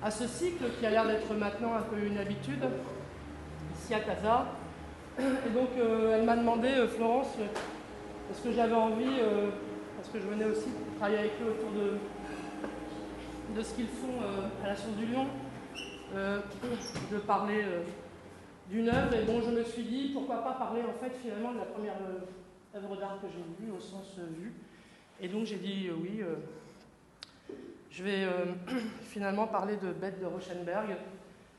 à ce cycle qui a l'air d'être maintenant un peu une habitude, ici à Casa. Et donc elle m'a demandé, Florence, est-ce que j'avais envie, parce que je venais aussi travailler avec eux autour de ce qu'ils font à la Source du Lion, de parler d'une œuvre. Et bon, je me suis dit, pourquoi pas parler en fait finalement de la première œuvre d'art que j'ai vue, au sens vu. Et donc j'ai dit oui, je vais finalement parler de Bête de Rauschenberg,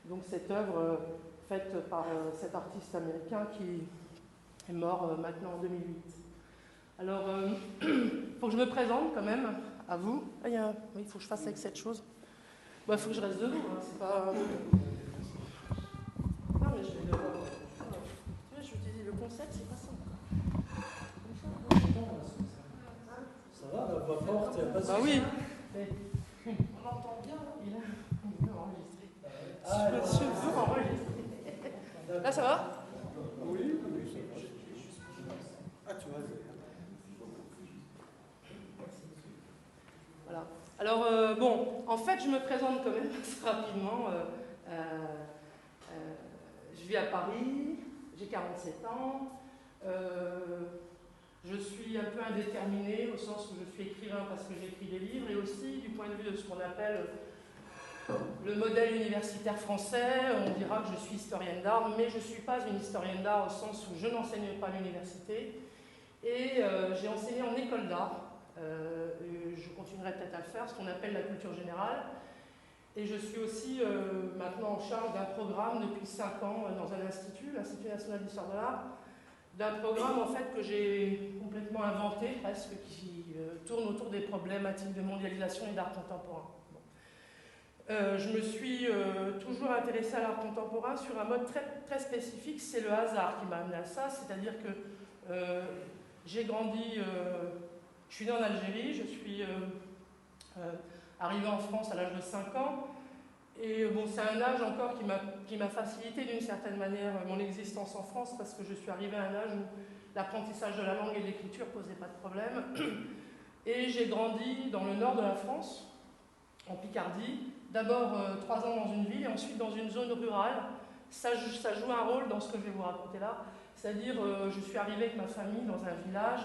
donc cette œuvre faite par cet artiste américain qui est mort maintenant en 2008. Alors, il faut que je me présente quand même à vous. Ah, oui, il faut que je fasse avec cette chose. Il faut que je reste debout, hein, c'est pas... Non, mais je vais devoir... Je vous dis, le concept, c'est pas ça. Ça va, la voix forte, il n'y a pas de souci. Oui. On entend bien, il veut enregistrer. Je veux enregistrer. Là, ça va? Oui. Ah, tu vois. Voilà. Alors, bon, en fait, je me présente quand même assez rapidement. Je vis à Paris, j'ai 47 ans. Je suis un peu indéterminée, au sens où je suis écrivain parce que j'écris des livres, et aussi du point de vue de ce qu'on appelle le modèle universitaire français. On dira que je suis historienne d'art, mais je ne suis pas une historienne d'art au sens où je n'enseigne pas à l'université. Et j'ai enseigné en école d'art. Je continuerai peut-être à le faire, ce qu'on appelle la culture générale. Et je suis aussi maintenant en charge d'un programme depuis 5 ans dans un institut, l'Institut national d'histoire de l'art, d'un programme en fait que j'ai complètement inventé presque, qui tourne autour des problématiques de mondialisation et d'art contemporain. Bon. Je me suis toujours intéressée à l'art contemporain sur un mode très, très spécifique, c'est le hasard qui m'a amené à ça, c'est-à-dire que j'ai grandi, je suis née en Algérie, je suis arrivée en France à l'âge de 5 ans, et bon, c'est un âge encore qui m'a facilité d'une certaine manière mon existence en France, parce que je suis arrivée à un âge où l'apprentissage de la langue et de l'écriture ne posait pas de problème. Et j'ai grandi dans le nord de la France, en Picardie, d'abord 3 ans dans une ville et ensuite dans une zone rurale. Ça joue un rôle dans ce que je vais vous raconter là, c'est-à-dire je suis arrivée avec ma famille dans un village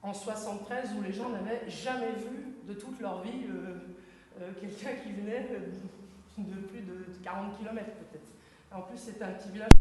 en 73 où les gens n'avaient jamais vu de toute leur vie quelqu'un qui venait de plus de 40 km peut-être. En plus, c'était un petit village.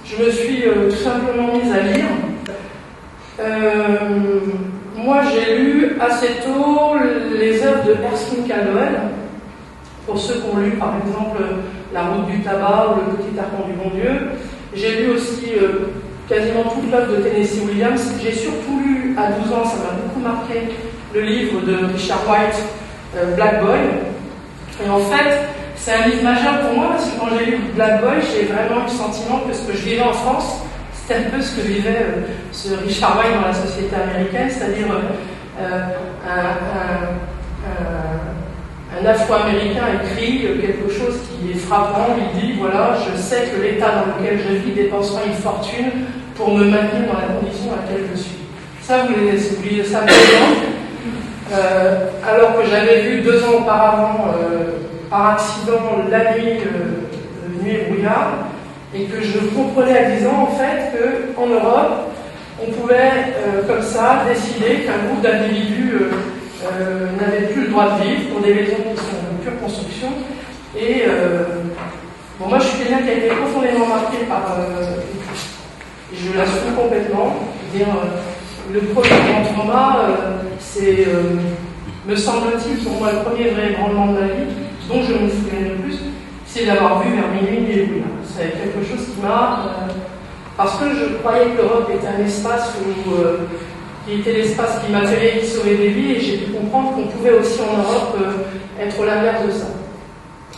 Je me suis tout simplement mise à lire. Moi, j'ai lu assez tôt les œuvres de Erskine Caldwell. Pour ceux qui ont lu, par exemple, La route du tabac ou Le petit archon du bon Dieu. J'ai lu aussi quasiment toute l'œuvre de Tennessee Williams. J'ai surtout lu, à 12 ans, ça m'a beaucoup marqué, le livre de Richard White, Black Boy. Et en fait, c'est un livre majeur pour moi parce que quand j'ai lu Black Boy, j'ai vraiment eu le sentiment que ce que je vivais en France, c'était un peu ce que vivait ce Richard White dans la société américaine, c'est-à-dire un Afro-Américain écrit quelque chose qui est frappant. Il dit, voilà, je sais que l'État dans lequel je vis dépensera une fortune pour me maintenir dans la condition à laquelle je suis. Ça, vous lisez ça maintenant. Alors que j'avais vu 2 ans auparavant, par accident, la nuit et brouillard, et que je comprenais à 10 ans, en fait, qu'en Europe, on pouvait, comme ça, décider qu'un groupe d'individus n'avait plus le droit de vivre pour des raisons qui sont de pure construction. Et bon, moi, je suis quelqu'un qui a été profondément marqué par... je l'assume complètement. Dire, le premier grand trauma, c'est, me semble-t-il, pour moi, le premier vrai ébranlement de ma vie, dont je me souviens le plus, c'est d'avoir vu vers minuit et brouillard. C'est quelque chose qui m'a... parce que je croyais que l'Europe était un espace qui était l'espace qui m'attirait, qui sauvait des vies, et j'ai pu comprendre qu'on pouvait aussi en Europe être l'inverse de ça.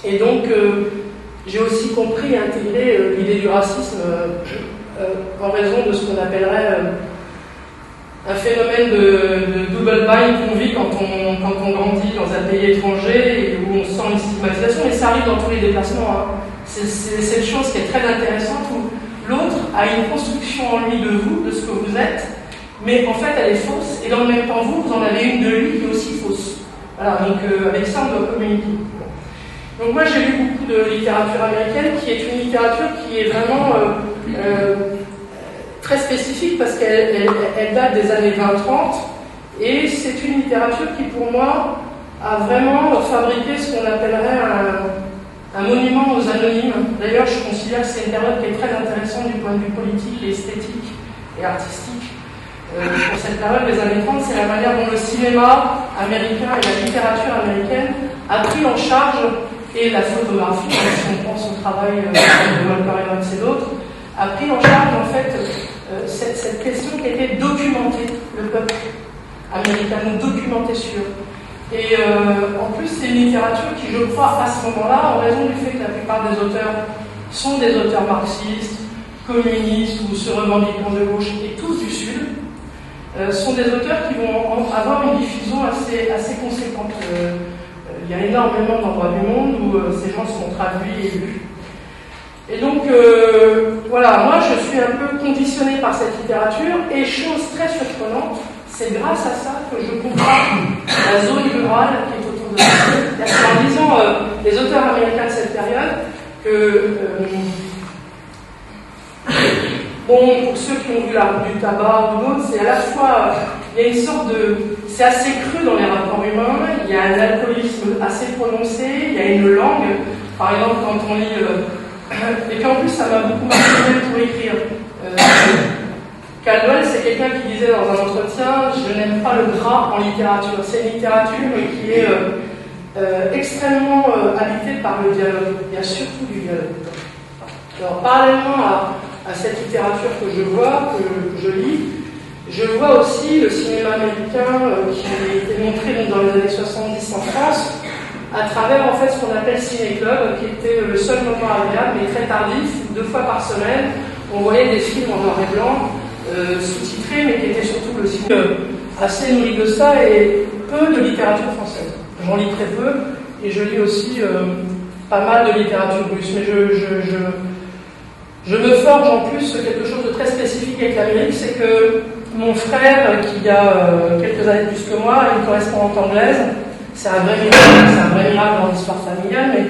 Et donc, j'ai aussi compris et intégré l'idée du racisme en raison de ce qu'on appellerait un phénomène de double bind qu'on vit quand on grandit dans un pays étranger et où on sent une stigmatisation, et ça arrive dans tous les déplacements. Hein. C'est cette chose qui est très intéressante où l'autre a une construction en lui de vous, de ce que vous êtes, mais en fait elle est fausse, et dans le même temps vous en avez une de lui qui est aussi fausse. Voilà, donc avec ça on doit communiquer. Donc moi j'ai lu beaucoup de littérature américaine qui est une littérature qui est vraiment très spécifique parce qu'elle date des années 20-30, et c'est une littérature qui pour moi a vraiment fabriqué ce qu'on appellerait un monument aux anonymes. D'ailleurs je considère que c'est une période qui est très intéressante du point de vue politique et esthétique et artistique. Pour cette période, les années 30, c'est la manière dont le cinéma américain et la littérature américaine a pris en charge, et la photographie, si on pense au travail de Walker Evans et d'autres, a pris en charge en fait cette question qui était documenter le peuple américain, nous documenter sur. Et en plus, c'est une littérature qui, je crois, à ce moment-là, en raison du fait que la plupart des auteurs sont des auteurs marxistes, communistes ou se revendiquant de gauche, et tous du Sud, sont des auteurs qui vont avoir une diffusion assez conséquente. Il y a énormément d'endroits du monde où ces gens sont traduits et lus. Et donc, voilà, moi je suis un peu conditionnée par cette littérature, et chose très surprenante, c'est grâce à ça que je comprends la zone rurale qui est autour de moi. En lisant les auteurs américains de cette période, que, bon, pour ceux qui ont vu la route du tabac ou d'autres, c'est à la fois, il y a une sorte de... C'est assez cru dans les rapports humains, il y a un alcoolisme assez prononcé, il y a une langue, par exemple quand on lit... et puis en plus ça m'a beaucoup marqué pour écrire. Caldwell, c'est quelqu'un qui disait dans un entretien, je n'aime pas le gras en littérature. C'est une littérature qui est extrêmement habitée par le dialogue. Il y a surtout du dialogue. Alors parallèlement à cette littérature que je vois, que je lis, je vois aussi le cinéma américain qui a été montré dans les années 70 en France, à travers en fait ce qu'on appelle Ciné-Club, qui était le seul moment agréable, mais très tardif, 2 fois par semaine. On voyait des films en noir et blanc, sous-titrés, mais qui étaient surtout le cinéma assez nourri de ça, et peu de littérature française. J'en lis très peu, et je lis aussi pas mal de littérature russe, mais je me forge en plus quelque chose de très spécifique avec l'Amérique, c'est que mon frère, qui a quelques années plus que moi, a une correspondante anglaise. C'est un vrai miracle dans l'histoire familiale, mais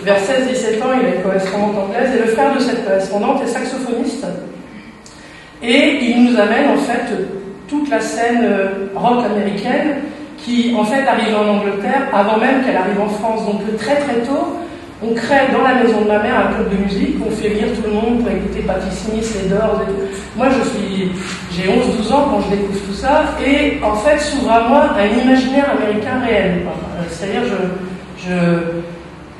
vers 16-17 ans, il a une correspondante anglaise, et le frère de cette correspondante est saxophoniste. Et il nous amène en fait toute la scène rock américaine qui en fait arrive en Angleterre avant même qu'elle arrive en France. Donc très très tôt, on crée dans la maison de ma mère un club de musique, on fait venir tout le monde pour écouter Patti Smith, les Doors et tout. Moi j'ai 11-12 ans quand je découvre tout ça, et en fait s'ouvre à moi un imaginaire américain réel. C'est-à-dire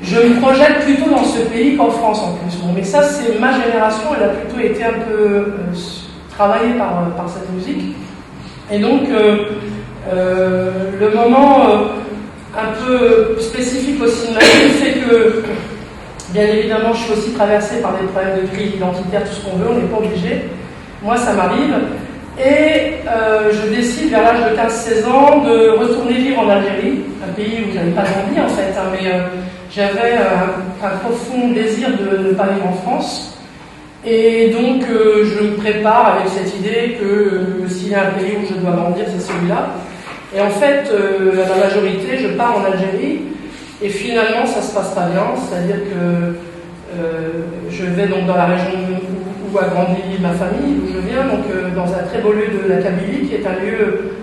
je me projette plutôt dans ce pays qu'en France en plus. Bon, mais ça c'est ma génération, elle a plutôt été un peu travaillée par cette musique. Et donc le moment un peu spécifique aussi de ma vie, c'est que, bien évidemment, je suis aussi traversée par des problèmes de crise identitaire, tout ce qu'on veut, on n'est pas obligé. Moi, ça m'arrive. Et je décide, vers l'âge de 15-16 ans, de retourner vivre en Algérie, un pays où je n'avais pas envie, en fait. Hein, mais j'avais un profond désir de ne pas vivre en France. Et donc, je me prépare avec cette idée que s'il y a un pays où je dois grandir, c'est celui-là. Et en fait, la majorité, je pars en Algérie, et finalement, ça se passe pas bien. C'est-à-dire que je vais donc dans la région où a grandi ma famille, d'où je viens, donc dans un très beau lieu de la Kabylie, qui est un lieu,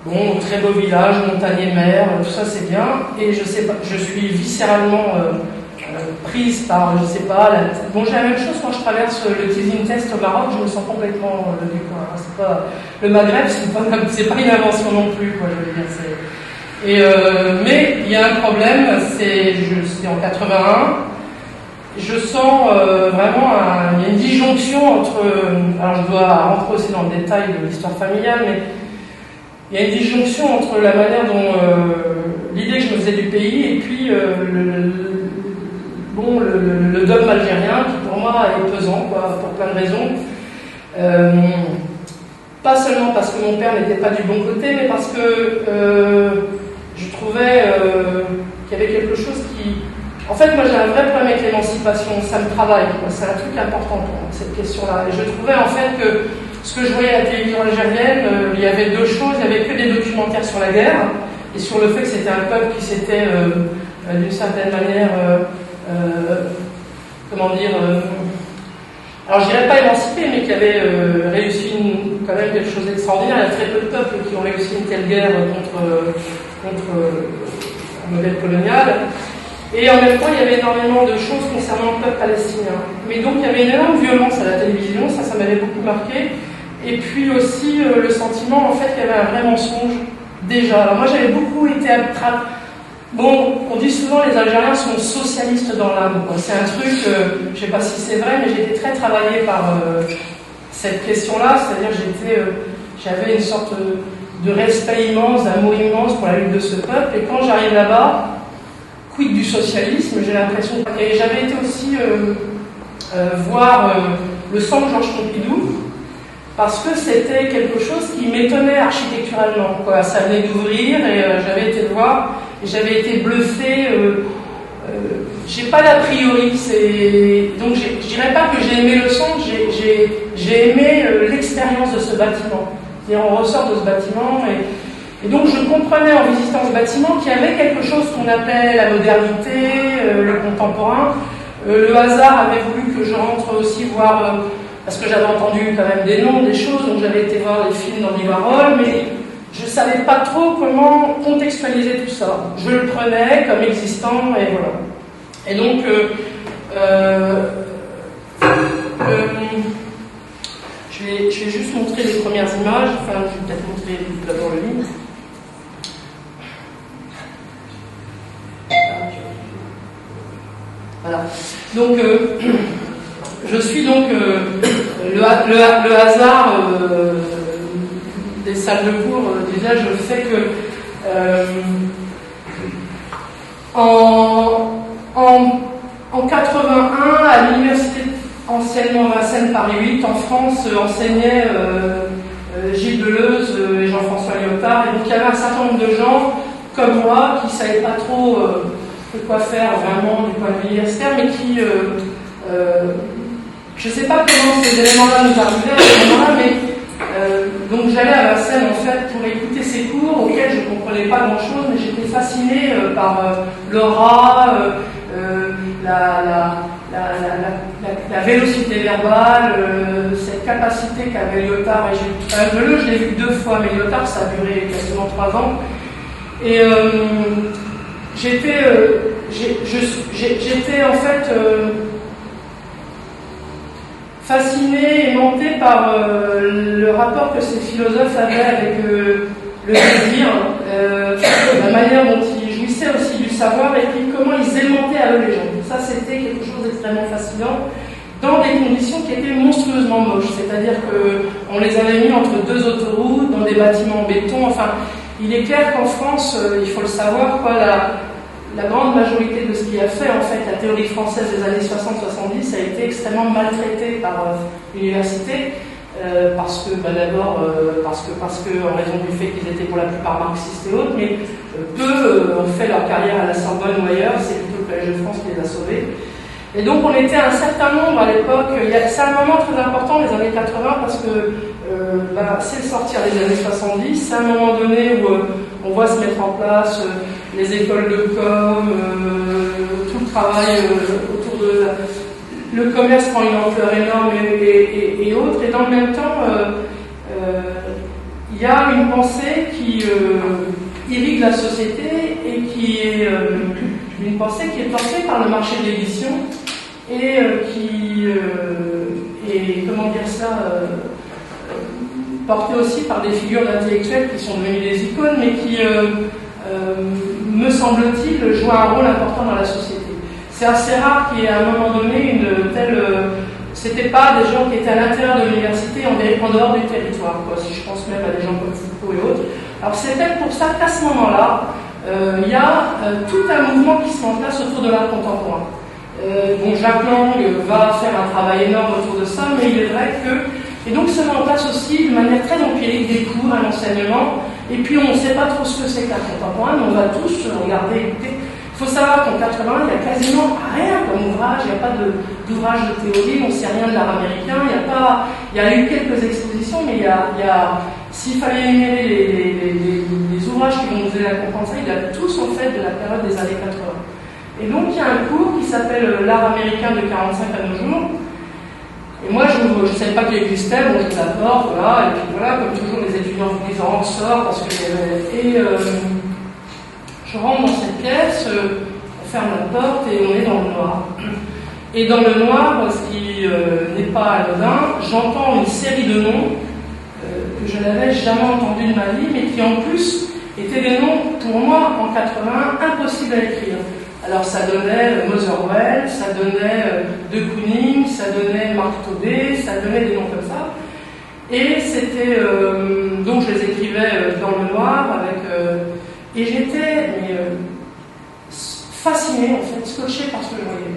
bon, très beau village, montagne et mer, tout ça c'est bien. Et je sais pas, je suis viscéralement prise par, je sais pas, bon, j'ai la même chose quand je traverse le teasing test au Maroc, je me sens complètement du coin. C'est pas le Maghreb, c'est pas une invention non plus, quoi, je veux dire. Mais il y a un problème, c'était en 81. Je sens vraiment il y a une disjonction entre. Alors je dois rentrer aussi dans le détail de l'histoire familiale, mais il y a une disjonction entre la manière dont l'idée que je me faisais du pays et puis le dogme algérien qui pour moi est pesant, quoi, pour plein de raisons. Pas seulement parce que mon père n'était pas du bon côté, mais parce que je trouvais qu'il y avait quelque chose qui. En fait, moi j'ai un vrai problème avec l'émancipation, ça me travaille, c'est un truc important pour moi, cette question-là. Et je trouvais en fait que ce que je voyais à la télévision algérienne, il y avait deux choses, il n'y avait que des documentaires sur la guerre, et sur le fait que c'était un peuple qui s'était, d'une certaine manière, alors je dirais pas émancipé, mais qui avait réussi quand même quelque chose d'extraordinaire. Il y a très peu de peuples qui ont réussi une telle guerre contre un modèle colonial. Et en même temps, il y avait énormément de choses concernant le peuple palestinien. Mais donc, il y avait une énorme violence à la télévision, ça m'avait beaucoup marqué. Et puis aussi, le sentiment, en fait, qu'il y avait un vrai mensonge, déjà. Alors moi, j'avais beaucoup été attrapée. Bon, on dit souvent les Algériens sont socialistes dans l'âme. C'est un truc, je ne sais pas si c'est vrai, mais j'ai été très travaillée par cette question-là. C'est-à-dire, j'avais une sorte de respect immense, d'amour immense pour la lutte de ce peuple. Et quand j'arrive là-bas, quid du socialisme, j'ai l'impression. Et j'avais été aussi voir le centre Georges Pompidou, parce que c'était quelque chose qui m'étonnait architecturalement, quoi. Ça venait d'ouvrir et j'avais été le voir et j'avais été bluffée. J'ai pas d'a priori, donc je dirais pas que j'ai aimé le centre, j'ai aimé l'expérience de ce bâtiment. C'est-à-dire, on ressort de ce bâtiment et donc je comprenais en visitant ce bâtiment qu'il y avait quelque chose qu'on appelait la modernité, le contemporain. Le hasard avait voulu que je rentre aussi voir, parce que j'avais entendu quand même des noms, des choses, donc j'avais été voir des films d'Andy Warhol, mais je ne savais pas trop comment contextualiser tout ça. Je le prenais comme existant et voilà. Et donc, je vais juste montrer les premières images, enfin je vais peut-être montrer d'abord le livre. Voilà. Donc, je suis donc le hasard des salles de cours. Déjà, je fais que en 81, à l'université anciennement Vincennes Paris 8, en France, enseignaient Gilles Deleuze et Jean-François Lyotard. Et donc, il y avait un certain nombre de gens comme moi qui ne savaient pas trop quoi faire vraiment du point de vue universitaire, mais qui, je ne sais pas comment ces éléments-là nous arrivaient à ce moment-là, mais donc j'allais à Vincennes en fait pour écouter ces cours auxquels je ne comprenais pas grand-chose, mais j'étais fascinée par l'aura, la vélocité verbale, cette capacité qu'avait Lyotard et Gilles Deleuze. Je l'ai vu 2 fois, mais Lyotard ça a duré quasiment 3 ans. Et j'étais en fait fascinée, aimantée par le rapport que ces philosophes avaient avec le désir, la manière dont ils jouissaient aussi du savoir et puis comment ils aimantaient à eux les gens. Ça, c'était quelque chose d'extrêmement fascinant dans des conditions qui étaient monstrueusement moches. C'est-à-dire qu'on les avait mis entre 2 autoroutes, dans des bâtiments en béton. Enfin, il est clair qu'en France, il faut le savoir, quoi, la grande majorité de ce qui a fait en fait la théorie française des années 60-70 a été extrêmement maltraitée par l'université parce que d'abord parce que en raison du fait qu'ils étaient pour la plupart marxistes et autres, mais peu ont fait leur carrière à la Sorbonne ou ailleurs. C'est plutôt le Collège de France qui les a sauvés. Et donc on était un certain nombre à l'époque, c'est un moment très important les années 80 parce que c'est le sortir des années 70, c'est un moment donné où on voit se mettre en place les écoles de com, tout le travail autour de le commerce prend une ampleur énorme et autres, et dans le même temps il y a une pensée qui irrigue la société et qui est une pensée qui est portée par le marché de l'édition et qui est, comment dire ça, portée aussi par des figures d'intellectuels qui sont devenus des icônes, mais qui, me semble-t-il, jouent un rôle important dans la société. C'est assez rare qu'il y ait à un moment donné une telle... c'était pas des gens qui étaient à l'intérieur de l'université, en dehors du territoire, quoi, si je pense même à des gens comme Foucault et autres. Alors c'est peut-être pour ça qu'à ce moment-là, il y a tout un mouvement qui se met en place autour de l'art contemporain. Bon, Jacques Lang va faire un travail énorme autour de ça, mais il est vrai que... Et donc se met en place aussi de manière très empirique des cours, un enseignement, et puis on ne sait pas trop ce que c'est que l'art contemporain, mais on va tous regarder, écouter. Il faut savoir qu'en 80, il n'y a quasiment rien comme ouvrage, il n'y a pas d'ouvrage de théorie, on ne sait rien de l'art américain, il y a eu quelques expositions, mais s'il fallait énumérer les ouvrages qui vont nous aider à comprendre ça, il y a tous en fait de la période des années 80. Et donc il y a un cours qui s'appelle l'art américain de 45 à nos jours, et moi je ne savais pas qu'il existait, bon je l'apporte, voilà, et puis voilà, comme toujours les étudiants vous disent rentre, sort, parce que je rentre dans cette pièce, on ferme la porte et on est dans le noir. Et dans le noir, ce qui n'est pas anodin, j'entends une série de noms que je n'avais jamais entendus de ma vie, mais qui en plus étaient des noms, pour moi, en 80, impossibles à écrire. Alors ça donnait Motherwell, ça donnait De Kooning, ça donnait Marc Taudet, ça donnait des noms comme ça. Et c'était... donc je les écrivais dans le noir avec... et j'étais fascinée, en fait, scotchée par ce que je voyais.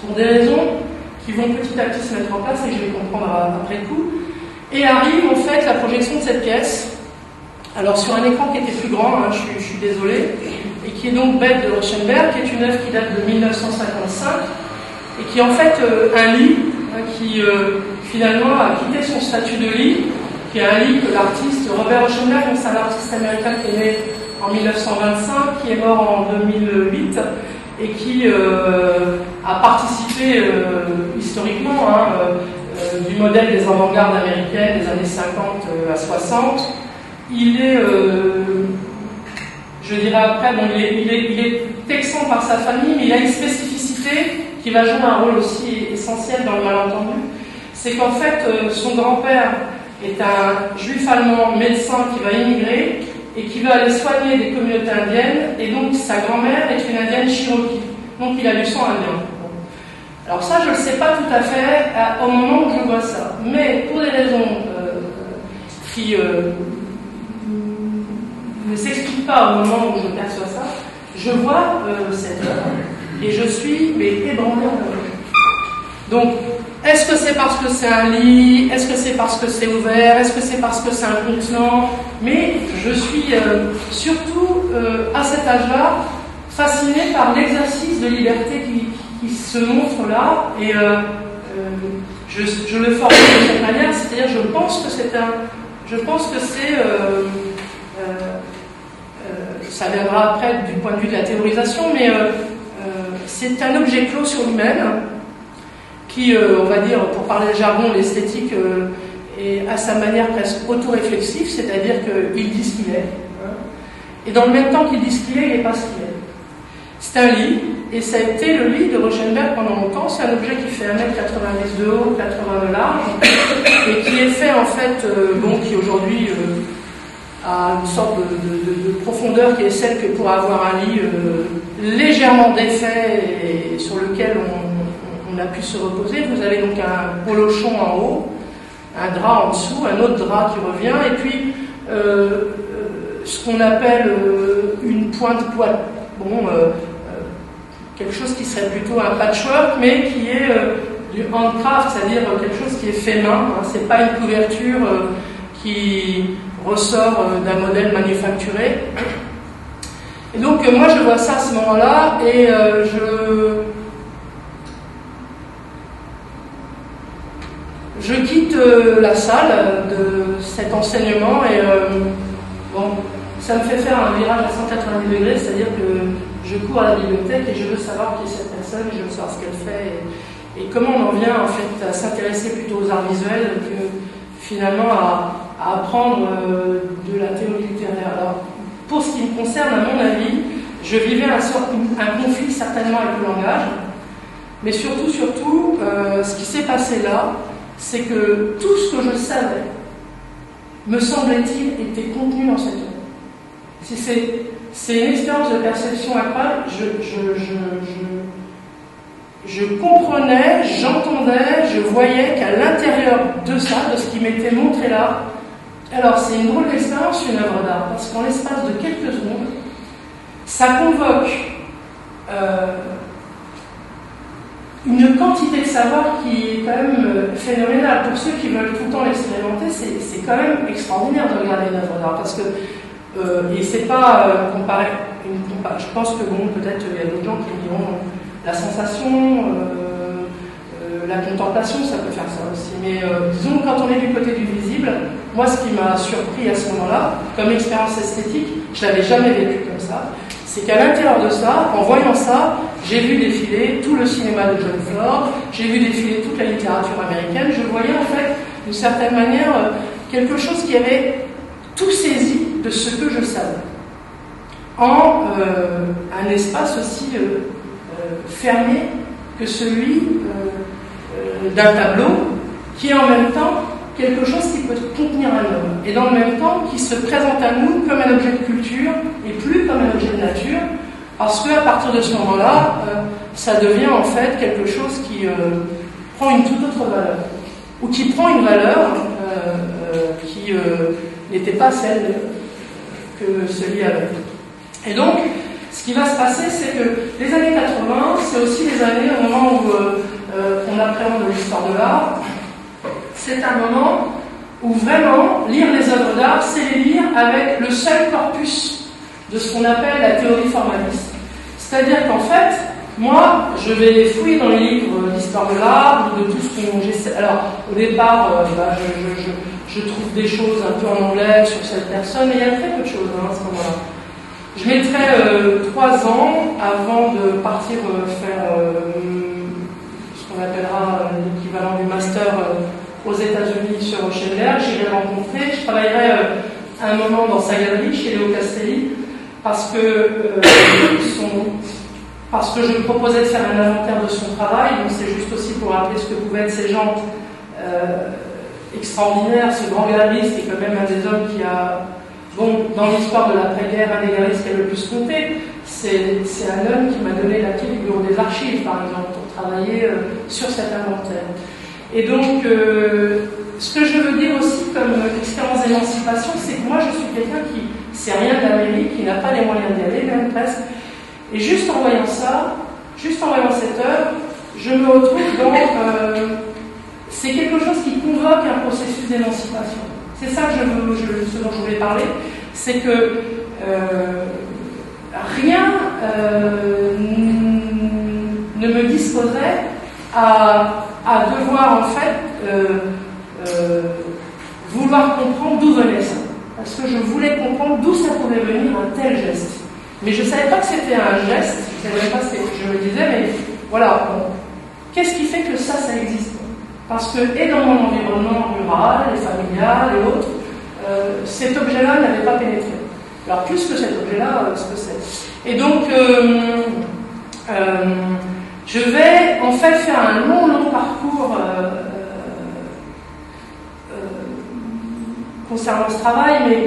Pour des raisons qui vont petit à petit se mettre en place et que je vais comprendre après coup. Et arrive en fait la projection de cette pièce, alors sur un écran qui était plus grand, hein, je suis désolée, et qui est donc Bête de Rauschenberg, qui est une œuvre qui date de 1955, et qui est en fait un lit, hein, qui finalement a quitté son statut de lit, qui est un lit que l'artiste Robert Rauschenberg, c'est un artiste américain qui est né en 1925, qui est mort en 2008, et qui a participé historiquement du modèle des avant-gardes américaines des années 50 à 60. Il est, je dirais après, bon, il est texan par sa famille, mais il a une spécificité qui va jouer un rôle aussi essentiel dans le malentendu. C'est qu'en fait, son grand-père est un juif allemand médecin qui va immigrer et qui va aller soigner des communautés indiennes, et donc sa grand-mère est une indienne cherokee, donc il a du sang indien. Alors ça, je ne le sais pas tout à fait au moment où je vois ça, mais pour des raisons qui ne s'expliquent pas au moment où je perçois ça, je vois cette œuvre et je suis ébranlée en œuvre. Donc, est-ce que c'est parce que c'est un lit? Est-ce que c'est parce que c'est ouvert? Est-ce que c'est parce que c'est un contenant? Mais je suis surtout, à cet âge-là, fascinée par l'exercice de liberté qui se montre là. Et je le formule de cette manière, c'est-à-dire je pense que c'est ça viendra après du point de vue de la théorisation, mais c'est un objet clos sur lui-même, qui, on va dire, pour parler le jargon, l'esthétique, est à sa manière presque autoréflexive, c'est-à-dire qu'il dit ce qu'il est. Et dans le même temps qu'il dit ce qu'il est, il n'est pas ce qu'il est. C'est un lit, et ça a été le lit de Rauschenberg pendant longtemps. C'est un objet qui fait 1m90 de haut, 80 de large, et qui est fait en fait, qui aujourd'hui a une sorte de profondeur qui est celle que pourrait avoir un lit légèrement défait et sur lequel on a pu se reposer. Vous avez donc un polochon en haut, un drap en dessous, un autre drap qui revient, et puis ce qu'on appelle une pointe poêle. Quelque chose qui serait plutôt un patchwork, mais qui est du handcraft, c'est-à-dire quelque chose qui est fait main. C'est pas une couverture qui ressort d'un modèle manufacturé. Et donc moi je vois ça à ce moment-là et je quitte la salle de cet enseignement et bon, ça me fait faire un virage à 190 degrés, c'est-à-dire que je cours à la bibliothèque et je veux savoir qui est cette personne, et je veux savoir ce qu'elle fait et comment on en vient en fait à s'intéresser plutôt aux arts visuels que finalement à apprendre de la théorie littéraire. Alors, pour ce qui me concerne, à mon avis, je vivais un conflit certainement avec le langage, mais surtout, ce qui s'est passé là, c'est que tout ce que je savais, me semblait-il, était contenu dans cette œuvre. C'est une expérience de perception incroyable. Je comprenais, j'entendais, je voyais qu'à l'intérieur de ça, de ce qui m'était montré là, alors c'est une drôle d'expérience, une œuvre d'art, parce qu'en l'espace de quelques secondes, ça convoque une quantité de savoir qui est quand même phénoménale. Pour ceux qui veulent tout le temps l'expérimenter, c'est quand même extraordinaire de regarder une œuvre d'art, parce que et c'est pas comparé. Je pense que bon, peut-être il y a d'autres gens qui diront la sensation, la contemplation, ça peut faire ça aussi. Mais disons, quand on est du côté du visible, moi, ce qui m'a surpris à ce moment-là, comme expérience esthétique, je l'avais jamais vécu comme ça. C'est qu'à l'intérieur de ça, en voyant ça, j'ai vu défiler tout le cinéma de John Ford, j'ai vu défiler toute la littérature américaine. Je voyais en fait, d'une certaine manière, quelque chose qui avait tout saisi de ce que je savais, en un espace aussi fermé que celui d'un tableau, qui est en même temps quelque chose qui peut contenir un homme, et dans le même temps qui se présente à nous comme un objet de culture et plus comme un objet de nature, parce qu'à partir de ce moment-là, ça devient en fait quelque chose qui prend une toute autre valeur, ou qui prend une valeur qui n'était pas celle que celui avait. Et donc, ce qui va se passer, c'est que les années 80, c'est aussi les années au moment où on appréhende l'histoire de l'art. C'est un moment où vraiment, lire les œuvres d'art, c'est les lire avec le seul corpus de ce qu'on appelle la théorie formaliste. C'est-à-dire qu'en fait, moi, je vais fouiller dans les livres d'histoire de l'art, ou de tout ce qu'on j'essaie. Alors, au départ, je trouve des choses un peu en anglais sur cette personne, et il y a très peu de choses à ce moment-là. Je mettrai 3 ans avant de partir faire ce qu'on appellera l'équivalent du master aux États-Unis sur Schindler. J'irai rencontrer, je travaillerai un moment dans sa galerie chez Léo Castelli parce que je me proposais de faire un inventaire de son travail. Donc c'est juste aussi pour rappeler ce que pouvaient être ces gens extraordinaires, ce grand galeriste qui est quand même un des hommes qui a, bon, dans l'histoire de l'après-guerre, un des galeristes qui a le plus compté. C'est un homme qui m'a donné la clé du bureau des archives, par exemple, pour travailler sur cet inventaire. Et donc, ce que je veux dire aussi comme expérience d'émancipation, c'est que moi, je suis quelqu'un qui ne sait rien de l'Amérique, qui n'a pas les moyens d'y aller, même presque. Et juste en voyant ça, juste en voyant cette œuvre, je me retrouve dans... c'est quelque chose qui convoque un processus d'émancipation. C'est ça que ce dont je voulais parler, c'est que rien ne me disposerait à devoir en fait vouloir comprendre d'où venait ça. Parce que je voulais comprendre d'où ça pouvait venir un tel geste. Mais je ne savais pas que c'était un geste, je ne savais pas ce que je me disais, mais voilà, bon, qu'est-ce qui fait que ça existe? Parce que, et dans mon environnement rural, et familial, et autres, cet objet-là n'avait pas pénétré. Alors, plus que cet objet-là, ce que c'est. Et donc, je vais en fait faire un long parcours concernant ce travail, mais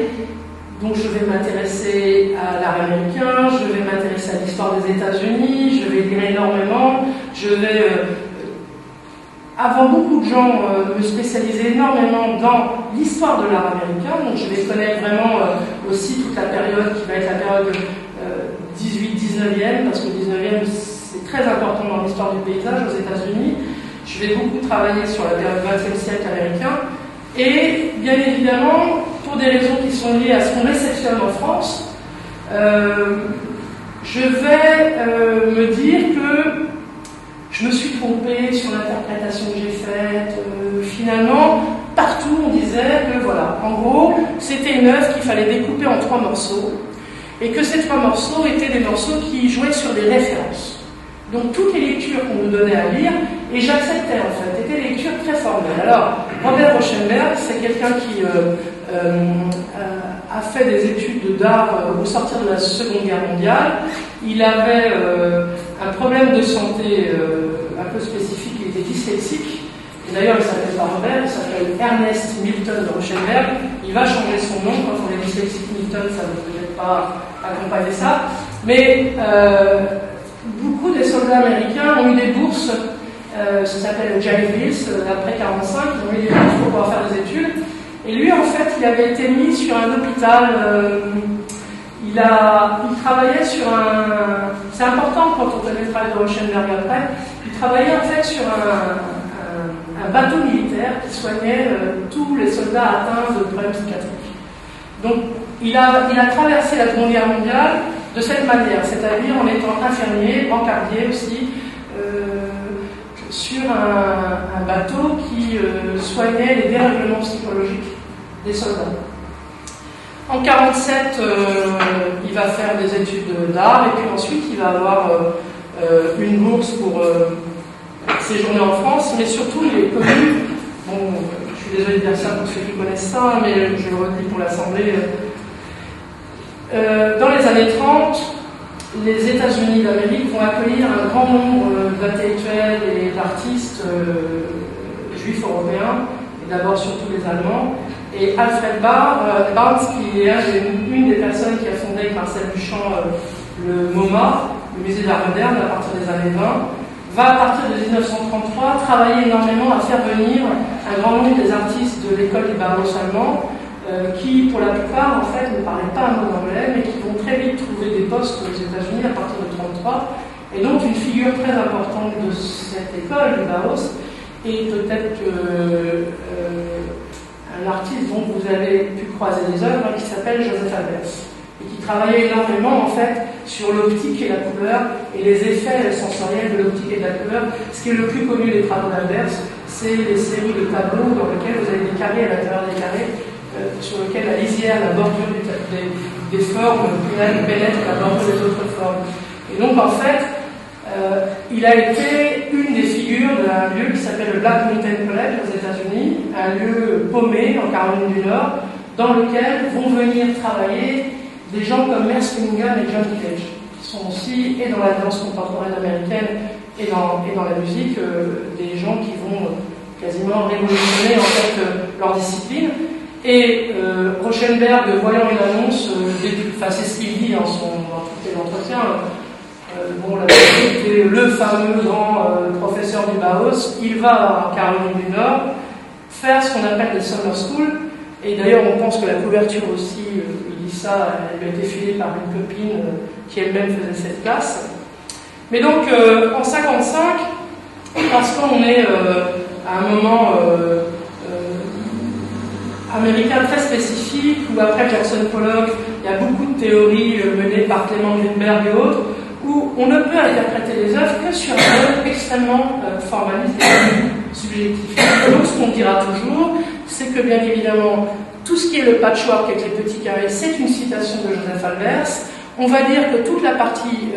donc je vais m'intéresser à l'art américain, je vais m'intéresser à l'histoire des États-Unis, je vais lire énormément, je vais, avant beaucoup de gens, me spécialiser énormément dans l'histoire de l'art américain, donc je vais connaître vraiment aussi toute la période qui va être la période 18-19e, parce que le 19e c'est très important dans l'histoire du paysage aux États-Unis. Je vais beaucoup travailler sur la période 20e siècle américain, et bien évidemment, pour des raisons qui sont liées à ce qu'on réceptionne en France, je vais me dire que je me suis trompée sur l'interprétation que j'ai faite. Finalement, partout on disait que voilà, en gros, c'était une œuvre qu'il fallait découper en 3 morceaux, et que ces 3 morceaux étaient des morceaux qui jouaient sur des références. Donc toutes les lectures qu'on nous donnait à lire, et j'acceptais en fait, étaient des lectures très formelles. Alors, Robert Rauschenberg, c'est quelqu'un qui a fait des études d'art au sortir de la Seconde Guerre mondiale. Il avait un problème de santé un peu spécifique, il était dyslexique. Et d'ailleurs, il ne s'appelle pas Robert, il s'appelle Ernest Milton de Rauschenberg. Il va changer son nom, quand on est dyslexique Milton, ça ne peut peut-être pas accompagner ça. Mais beaucoup des soldats américains ont eu des bourses, ça s'appelle James Bills, après 1945, ils ont eu des bourses pour pouvoir faire des études. Et lui, en fait, il avait été mis sur un hôpital, il travaillait sur un... C'est important quand on connaît le travail de Rauschenberg après, il travaillait en fait sur un bateau militaire qui soignait tous les soldats atteints de problèmes psychiatriques. Donc, il a traversé la Seconde Guerre mondiale de cette manière, c'est-à-dire en étant infirmier, brancardier aussi, sur un bateau qui soignait les dérèglements psychologiques des soldats. En 1947, il va faire des études d'art et puis ensuite il va avoir une bourse pour séjourner en France, mais surtout il est connu, bon, je suis désolée de dire ça pour ceux qui connaissent ça, mais je le redis pour l'Assemblée. Dans les années 30, les États-Unis d'Amérique vont accueillir un grand nombre d'intellectuels et d'artistes juifs européens, et d'abord surtout les Allemands. Et Alfred Barnes, qui est une des personnes qui a fondé avec Marcel Duchamp le MoMA, le musée d'art moderne, à partir des années 20, va à partir de 1933 travailler énormément à faire venir un grand nombre des artistes de l'école du Bauhaus allemand, qui pour la plupart en fait ne parlaient pas un mot d'anglais, mais qui vont très vite trouver des postes aux États-Unis à partir de 1933. Et donc une figure très importante de cette école du Bauhaus est peut-être un artiste dont vous avez pu croiser des œuvres, qui s'appelle Joseph Albers, et qui travaillait énormément en fait sur l'optique et la couleur et les effets sensoriels de l'optique et de la couleur. Ce qui est le plus connu des travaux d'Albers, c'est les séries de tableaux dans lesquels vous avez des carrés à l'intérieur des carrés, sur lesquels la lisière, la bordure des formes pénètre la bordure des autres formes. Et donc en fait, il a été une des figures d'un lieu qui s'appelle le Black Mountain College aux États-Unis, un lieu paumé en Caroline du Nord, dans lequel vont venir travailler des gens comme Merce Cunningham et John Cage, qui sont aussi, et dans la danse contemporaine américaine et dans la musique, des gens qui vont quasiment révolutionner en fait leur discipline. Et Rauschenberg, voyant une annonce, c'est ce qu'il dit dans tous les entretiens, le fameux grand professeur du Bauhaus, il va en Caroline du Nord faire ce qu'on appelle des summer school, et d'ailleurs on pense que la couverture aussi, il dit ça, elle a été filée par une copine qui elle-même faisait cette classe. Mais donc en 1955, parce qu'on est à un moment américain très spécifique, où après Jackson Pollock, il y a beaucoup de théories menées par Clement Greenberg et autres, où on ne peut interpréter les œuvres que sur un mode extrêmement formaliste et subjectif. Donc ce qu'on dira toujours, c'est que bien évidemment, tout ce qui est le patchwork avec les petits carrés, c'est une citation de Joseph Albers. On va dire que toute la partie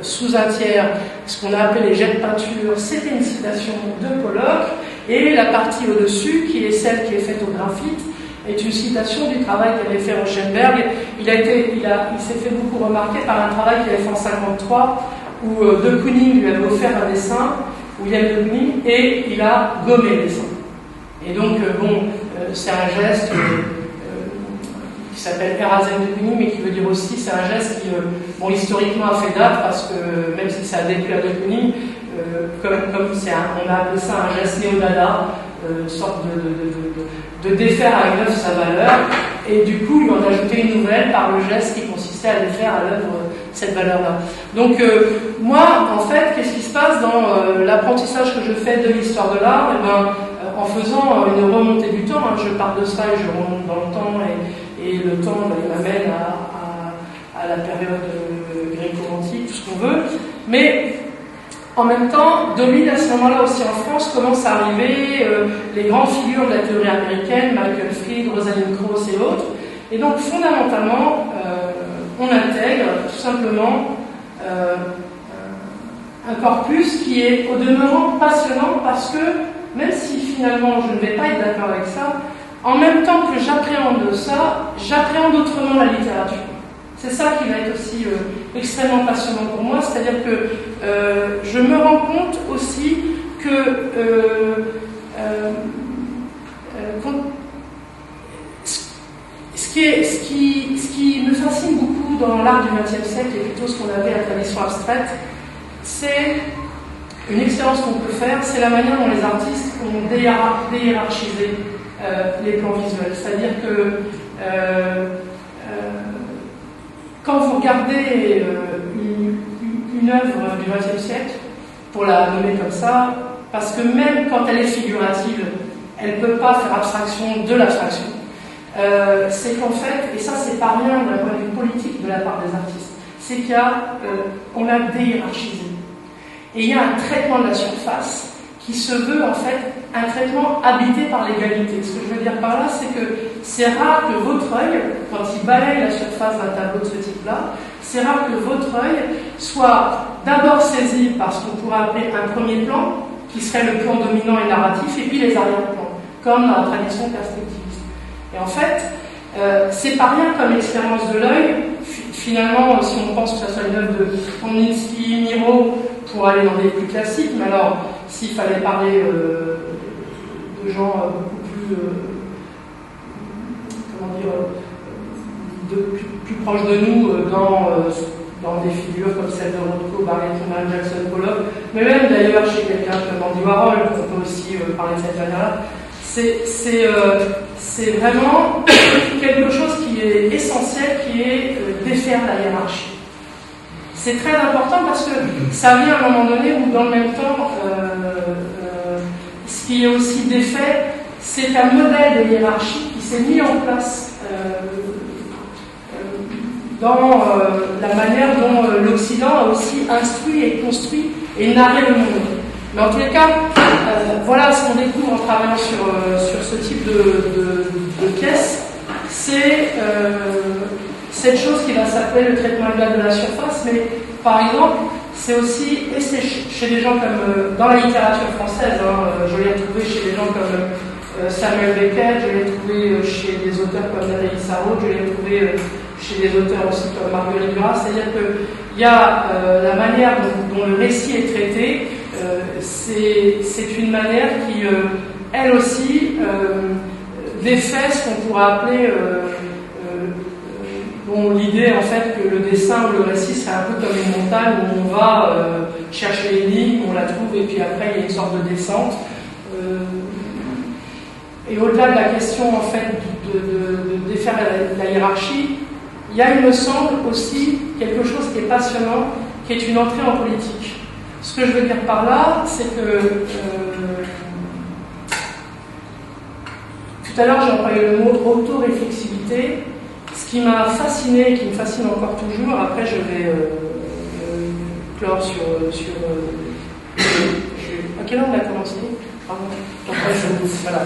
sous un tiers, ce qu'on a appelé les jets de peinture, c'était une citation de Pollock, et la partie au-dessus, qui est celle qui est faite au graphite, est une citation du travail qu'avait fait Rauschenberg. Il s'est fait beaucoup remarquer par un travail qu'il avait fait en 1953, où De Kooning lui avait offert un dessin, William De Kooning, et il a gommé le dessin. Et donc, c'est un geste qui s'appelle Erasen De Kooning, mais qui veut dire aussi, c'est un geste qui, historiquement a fait date, parce que même si ça a déplu à De Kooning, comme on a appelé ça un geste néo-dada, une sorte de défaire à une œuvre sa valeur, et du coup, lui en ajouter une nouvelle par le geste qui consistait à défaire à l'œuvre cette valeur-là. Donc, moi, en fait, qu'est-ce qui se passe dans l'apprentissage que je fais de l'histoire de l'art? En faisant une remontée du temps, je pars de ça et je remonte dans le temps, et le temps il m'amène à la période gréco-antique, tout ce qu'on veut, mais en même temps, domine à ce moment-là aussi en France, commencent à arriver les grandes figures de la théorie américaine, Michael Fried, Rosalind Krauss et autres, et donc fondamentalement, on intègre tout simplement un corpus qui est au demeurant passionnant parce que, même si finalement je ne vais pas être d'accord avec ça, en même temps que j'appréhende ça, j'appréhende autrement la littérature. C'est ça qui va être aussi extrêmement passionnant pour moi, c'est-à-dire que je me rends compte aussi que ce qui me fascine beaucoup dans l'art du XXe siècle et plutôt ce qu'on avait à tradition abstraite, c'est une expérience qu'on peut faire, c'est la manière dont les artistes ont déhiérarchisé les plans visuels. C'est-à-dire que quand vous regardez une œuvre du XXe siècle, pour la nommer comme ça, parce que même quand elle est figurative, elle ne peut pas faire abstraction de l'abstraction, c'est qu'en fait, et ça c'est pas rien d'un point de vue politique de la part des artistes, c'est qu'on a déhiérarchisé. Et il y a un traitement de la surface qui se veut en fait un traitement habité par l'égalité. Ce que je veux dire par là, c'est que c'est rare que votre œil, quand il balaye la surface d'un tableau de ce type-là, c'est rare que votre œil soit d'abord saisi par ce qu'on pourrait appeler un premier plan, qui serait le plan dominant et narratif, et puis les arrière-plans, comme dans la tradition perspectiviste. Et en fait, c'est pas rien comme expérience de l'œil. Finalement, si on pense que ça soit une œuvre de Kandinsky, Miro, pour aller dans des plus classiques, mais alors, s'il fallait parler de gens beaucoup plus, plus proches de nous, dans des figures comme celle de Rothko, Barry Truman, Jackson Pollock, mais même d'ailleurs chez quelqu'un comme Andy Warhol, on peut aussi parler de cette manière-là, c'est vraiment quelque chose qui est essentiel, qui est défaire la hiérarchie. C'est très important parce que ça vient à un moment donné où, dans le même temps, ce qui est aussi défait, c'est un modèle de hiérarchie qui s'est mis en place dans la manière dont l'Occident a aussi instruit et construit et narré le monde. Mais en tous les cas, voilà ce qu'on découvre en travaillant sur ce type de pièce, c'est cette chose qui va s'appeler le traitement égal de la surface, mais par exemple, c'est aussi, et c'est chez des gens comme, dans la littérature française, je l'ai retrouvé chez des gens comme Samuel Beckett, je l'ai trouvé chez des auteurs comme Nathalie Sarraute, je l'ai trouvé chez des auteurs aussi comme Marguerite Duras, c'est-à-dire qu'il y a la manière dont le récit est traité, c'est une manière qui, elle aussi, défait ce qu'on pourrait appeler l'idée en fait que le dessin ou le récit c'est un peu comme une montagne où on va chercher les lignes, on la trouve et puis après il y a une sorte de descente. Et au-delà de la question en fait de défaire la hiérarchie, il y a, il me semble, aussi quelque chose qui est passionnant, qui est une entrée en politique. Ce que je veux dire par là, c'est que tout à l'heure j'ai employé le mot autoréflexivité. Ce qui m'a fasciné, qui me fascine encore toujours, après je vais clore sur à quelle heure on a commencé? Pardon, voilà.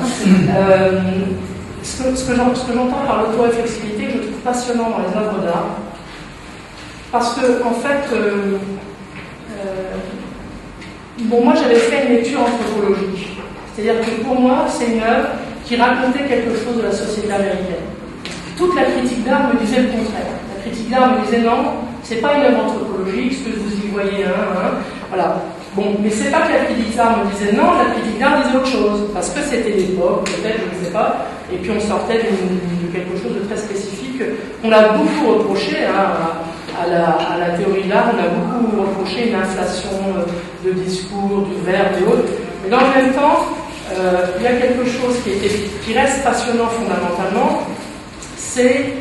Ce que j'entends par l'autoréflexivité, que je trouve passionnant dans les œuvres d'art, parce que en fait, moi j'avais fait une lecture anthropologique, c'est-à-dire que pour moi c'est une œuvre qui racontait quelque chose de la société américaine. Toute la critique d'art me disait le contraire. La critique d'art me disait non, c'est pas une œuvre anthropologique, ce que vous y voyez, voilà. Bon, mais c'est pas que la critique d'art me disait non, la critique d'art disait autre chose, parce que c'était l'époque, peut-être, je ne sais pas, et puis on sortait de quelque chose de très spécifique. On a beaucoup reproché à la théorie de l'art, on a beaucoup reproché une inflation de discours, du verbe et autres, mais dans le même temps, il y a quelque chose qui reste passionnant fondamentalement, c'est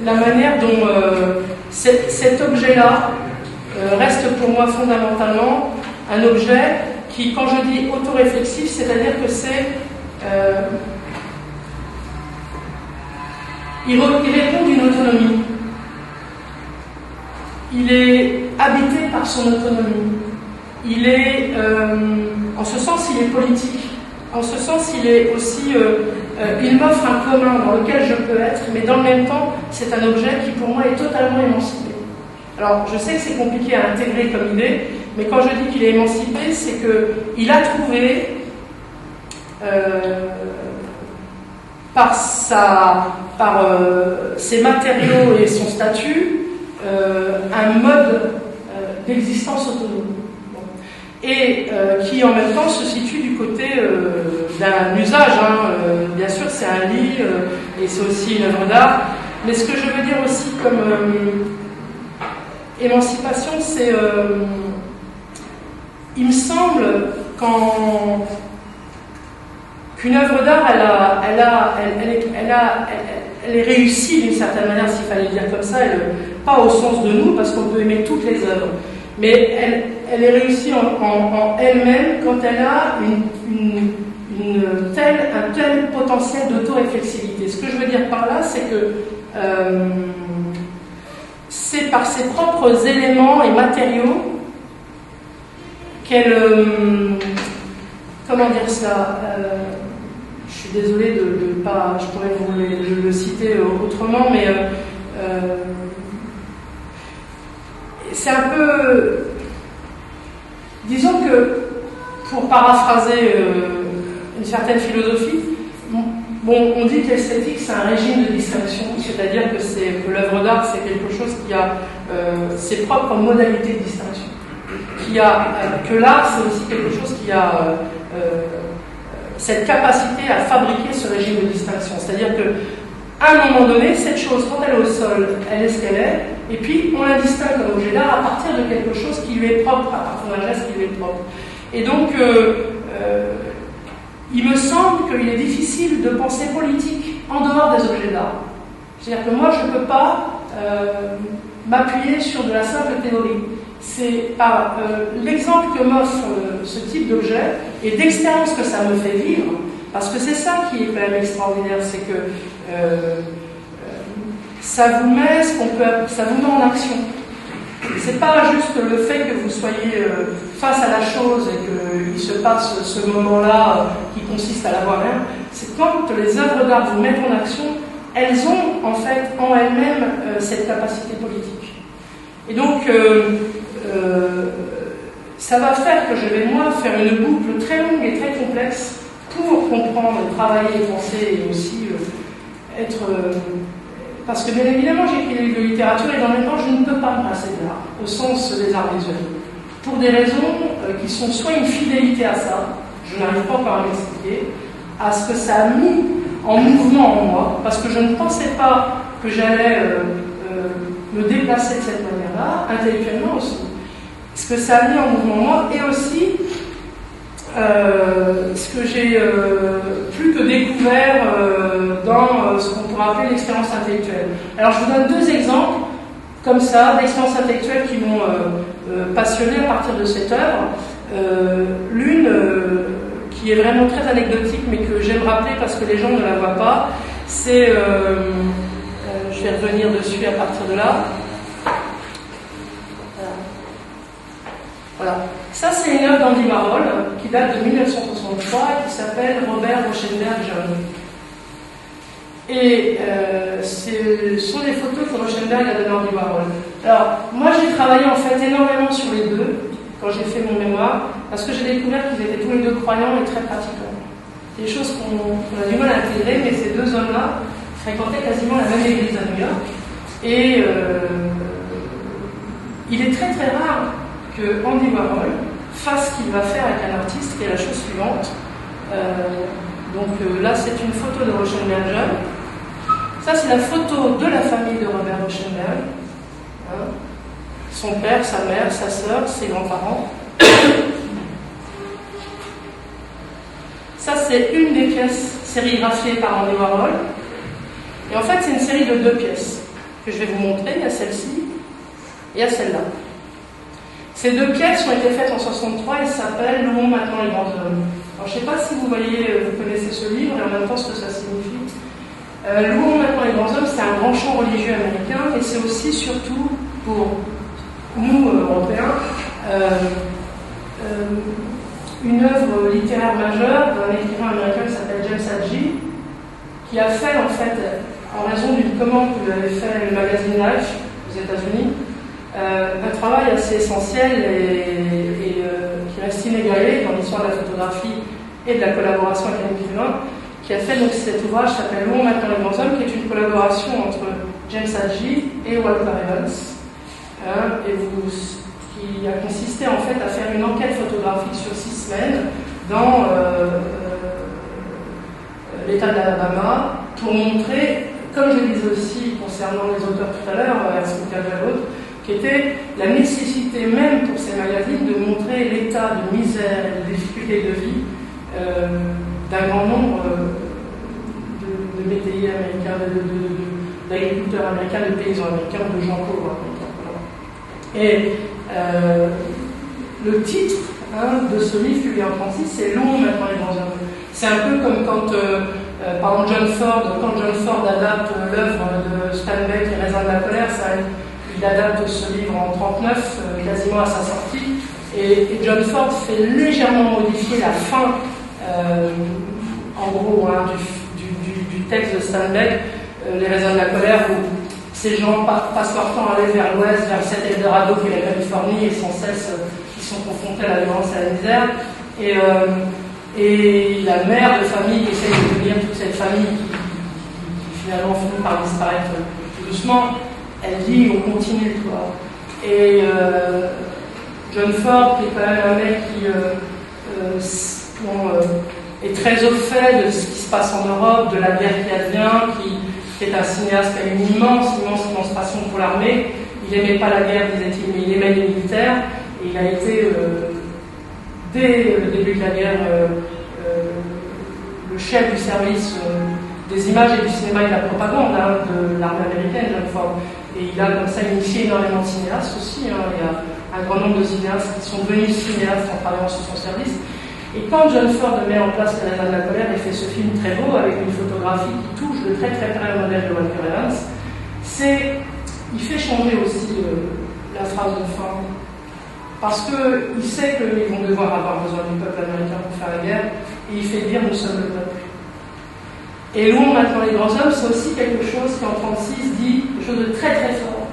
la manière dont cet objet-là reste pour moi fondamentalement un objet qui, quand je dis autoréflexif, c'est-à-dire que c'est il répond d'une autonomie. Il est habité par son autonomie. Il est, en ce sens, il est politique. En ce sens, il est aussi, il m'offre un commun dans lequel je peux être, mais dans le même temps, c'est un objet qui pour moi est totalement émancipé. Alors, je sais que c'est compliqué à intégrer comme idée, mais quand je dis qu'il est émancipé, c'est qu'il a trouvé, par ses matériaux et son statut, un mode d'existence autonome. Et qui en même temps se situe du côté d'un usage. Bien sûr, c'est un lit et c'est aussi une œuvre d'art. Mais ce que je veux dire aussi comme émancipation, c'est, il me semble, qu'une œuvre d'art, elle est réussie d'une certaine manière, s'il fallait le dire comme ça, pas au sens de nous, parce qu'on peut aimer toutes les œuvres, mais elle est réussie en elle-même quand elle a un tel potentiel d'auto-réflexivité. Ce que je veux dire par là, c'est que c'est par ses propres éléments et matériaux qu'elle... comment dire cela, je suis désolée de pas... Je pourrais vous le citer autrement, mais... c'est un peu... Disons que, pour paraphraser une certaine philosophie, bon, on dit que l'esthétique, c'est un régime de distinction, c'est-à-dire que l'œuvre d'art, c'est quelque chose qui a ses propres modalités de distinction. Que l'art, c'est aussi quelque chose qui a cette capacité à fabriquer ce régime de distinction. C'est-à-dire qu'à un moment donné, cette chose, quand elle est au sol, elle est ce qu'elle est, et puis on la distingue comme objet d'art à partir de quelque chose qui lui est propre, à partir d'un geste qui lui est propre. Et donc, il me semble qu'il est difficile de penser politique en dehors des objets d'art. C'est-à-dire que moi, je ne peux pas m'appuyer sur de la simple théorie. C'est par l'exemple que m'offre ce type d'objet et d'expérience que ça me fait vivre, parce que c'est ça qui est quand même extraordinaire, c'est que ça vous met en action. C'est pas juste le fait que vous soyez face à la chose et qu'il se passe ce moment-là qui consiste à la voir rien, c'est quand les œuvres d'art vous mettent en action, elles ont en fait en elles-mêmes cette capacité politique. Et donc, ça va faire que je vais, moi, faire une boucle très longue et très complexe pour comprendre, travailler, penser et aussi être... parce que bien évidemment, j'écris des livres de littérature et dans le même temps, je ne peux pas me passer de l'art, au sens des arts visuels. Pour des raisons qui sont soit une fidélité à ça, je n'arrive pas encore à m'expliquer, à ce que ça a mis en mouvement en moi, parce que je ne pensais pas que j'allais me déplacer de cette manière-là, intellectuellement aussi. Ce que ça a mis en mouvement en moi, et aussi ce que j'ai plus que découvert dans ce qu'on pourrait appeler l'expérience intellectuelle. Alors je vous donne deux exemples comme ça d'expériences intellectuelles qui m'ont passionné à partir de cette œuvre. L'une qui est vraiment très anecdotique mais que j'aime rappeler parce que les gens ne la voient pas, c'est, je vais revenir dessus à partir de là. Voilà. Ça, c'est une œuvre d'Andy Warhol qui date de 1963 et qui s'appelle Robert Rauschenberg Jeune. Et ce sont des photos que Rauschenberg a données à Andy Warhol. Alors, moi, j'ai travaillé en fait énormément sur les deux quand j'ai fait mon mémoire, parce que j'ai découvert qu'ils étaient tous les deux croyants et très pratiquants. Des choses qu'on a du mal à intégrer, mais ces deux hommes-là fréquentaient quasiment la même église à New York. Et il est très très rare que Andy Warhol fasse ce qu'il va faire avec un artiste, qui est la chose suivante. Là, c'est une photo de Rauschenberg jeune. Ça, c'est la photo de la famille de Robert Rauschenberg. Hein. Son père, sa mère, sa sœur, ses grands-parents. Ça, c'est une des pièces sérigraphiées par Andy Warhol. Et en fait, c'est une série de deux pièces que je vais vous montrer. Il y a celle-ci et il y a celle-là. Ces deux pièces ont été faites en 1963 et s'appellent « Louons maintenant les grands hommes ». Alors, je ne sais pas si vous voyez, vous connaissez ce livre et en même temps ce que ça signifie. Louons maintenant les grands hommes, c'est un grand chant religieux américain, et c'est aussi surtout pour nous, Européens, une œuvre littéraire majeure d'un écrivain américain qui s'appelle James Hadley, qui a fait, en fait, en raison d'une commande que lui avait fait le magazine Life aux États-Unis, un travail assez essentiel et qui reste inégalé dans l'histoire de la photographie et de la collaboration avec un écrivain, qui a fait donc cet ouvrage qui s'appelle Louons maintenant les grands hommes, qui est une collaboration entre James Hadley et Walter Evans, qui a consisté en fait à faire une enquête photographique sur 6 semaines dans l'État de l'Alabama pour montrer, comme je le disais aussi concernant les auteurs tout à l'heure, Ernst Calvert, qui était la nécessité même pour ces magazines de montrer l'état de misère et de difficulté de vie d'un grand nombre de métayers américains, d'agriculteurs américains, de paysans américains, de gens pauvres américains. Et le titre de ce livre publié en 1936, c'est Louons maintenant les grands hommes. C'est un peu comme quand, par exemple, quand John Ford adapte l'œuvre de Steinbeck, Les raisins de la colère, il adapte ce livre en 1939, quasiment à sa sortie, et John Ford fait légèrement modifier la fin, en gros, du texte de Steinbeck, Les raisins de la colère, où ces gens passent leur temps à aller vers l'ouest, vers cet Eldorado qui est la Californie, et sans cesse ils sont confrontés à la violence et à la misère. Et la mère de famille qui essaie de devenir toute cette famille qui finalement finit par disparaître tout doucement, elle dit on continue quoi. Et John Ford, qui est quand même un mec qui est très au fait de ce qui se passe en Europe, de la guerre qui advient, qui est un cinéaste qui a une immense passion pour l'armée. Il n'aimait pas la guerre, disait-il, mais il aimait les militaires. Et il a été, dès le début de la guerre, le chef du service des images et du cinéma et de la propagande de l'armée américaine, John Ford. Et il a comme ça initié énormément de cinéastes aussi. Il y a un grand nombre de cinéastes qui sont devenus cinéastes en travaillant sur son service. Et quand John Ford met en place Les raisins de la colère et fait ce film très beau avec une photographie qui touche de très très près le modèle de Walter Evans, il fait changer aussi la phrase de fin. Parce qu'il sait qu'ils vont devoir avoir besoin du peuple américain pour faire la guerre, et il fait dire nous sommes le peuple. Et Louons maintenant les grands hommes, c'est aussi quelque chose qui en 1936 dit quelque chose de très très fort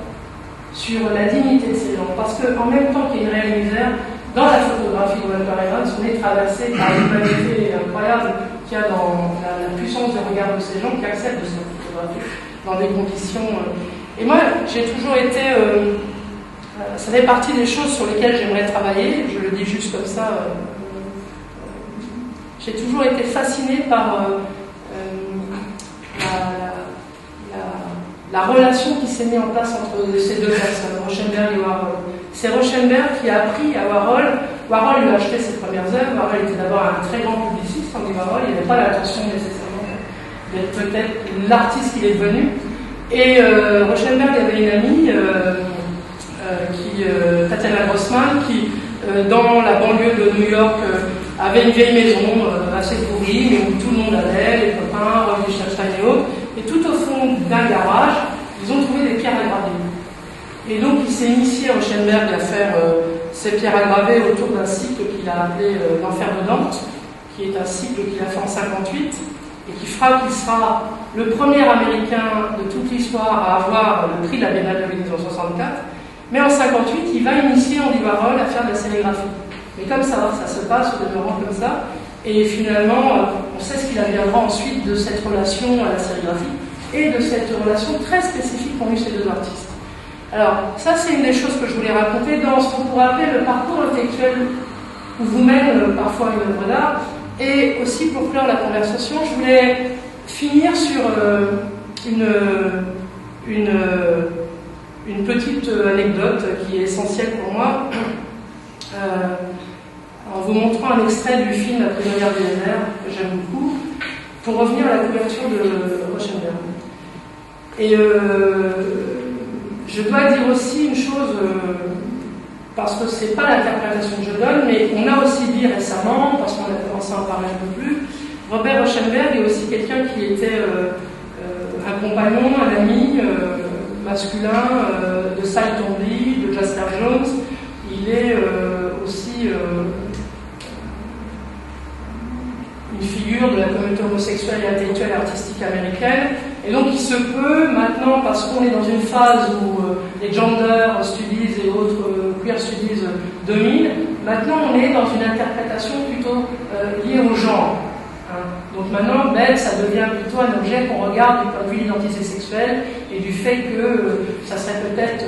sur la dignité de ces gens. Parce qu'en même temps qu'il y a une réelle misère, dans la photographie de Walter Evans, on est traversé par l'humanité incroyable qu'il y a dans la puissance de regard de ces gens qui acceptent de se photographier dans des conditions. Et moi, j'ai toujours été. Ça fait partie des choses sur lesquelles j'aimerais travailler, je le dis juste comme ça. J'ai toujours été fascinée par la relation qui s'est mise en place entre ces deux personnes, Rauschenberg et Warhol. C'est Rauschenberg qui a appris à Warhol. Warhol lui a acheté ses premières œuvres. Warhol était d'abord un très grand publiciste, tandis que Warhol n'avait pas l'attention nécessairement d'être peut-être l'artiste qu'il est devenu. Et Rauschenberg avait une amie, Tatiana Grossman, qui, dans la banlieue de New York, avait une vieille maison assez pourrie, mais où tout le monde allait, les copains, Rolf Lichtenstein et autres. Et tout au fond d'un garage, ils ont trouvé des pierres à graver. Et donc il s'est initié, Rauschenberg, à faire ces pierres à graver autour d'un cycle qu'il a appelé l'Enfer de Dante, qui est un cycle qu'il a fait en 1958, et qui fera qu'il sera le premier Américain de toute l'histoire à avoir le prix de la Biennale de Venise en 1964. Mais en 1958, il va initier Andy Warhol à faire de la sérigraphie. Mais comme ça se passe au demeurant comme ça. Et finalement, on sait ce qu'il adviendra ensuite de cette relation à la sérigraphie et de cette relation très spécifique qu'ont eu ces deux artistes. Alors, ça, c'est une des choses que je voulais raconter dans ce qu'on pourrait appeler le parcours intellectuel où vous mène parfois une œuvre d'art. Et aussi, pour clore la conversation, je voulais finir sur une petite anecdote qui est essentielle pour moi, en vous montrant un extrait du film La prisonnière du désert, que j'aime beaucoup, pour revenir à la couverture de Rauschenberg. Et je dois dire aussi une chose, parce que c'est pas l'interprétation que je donne, mais on a aussi dit récemment, parce qu'on a commencé à en parler un peu plus, Robert Rauschenberg est aussi quelqu'un qui était compagnon, un ami masculin de Cy Twombly, de Jasper Jones. Il est aussi une figure de la communauté homosexuelle et intellectuelle et artistique américaine. Et donc il se peut maintenant, parce qu'on est dans une phase où les gender studies et autres queer studies dominent, maintenant on est dans une interprétation plutôt liée au genre. Donc maintenant, Belle, ça devient plutôt un objet qu'on regarde du point de vue de l'identité sexuelle et du fait que ça serait peut-être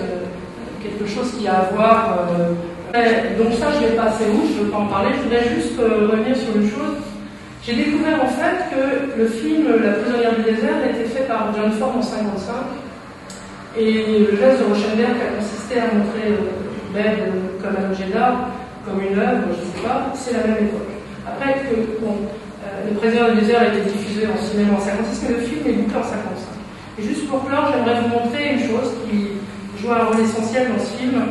quelque chose qui a à voir. Donc ça, je vais passer où, je ne veux pas en parler, je voudrais juste revenir sur une chose. J'ai découvert en fait que le film La prisonnière du désert a été fait par John Ford en 1955 et le geste de Rauschenberg a consisté à montrer Belle comme un objet d'art, comme une œuvre, je ne sais pas, c'est la même époque. Après que, bon, Le prisonnier du désert a été diffusé en cinéma en 1956, mais le film est bouclé en 1955. Et juste pour clore, j'aimerais vous montrer une chose qui joue un rôle essentiel dans ce film.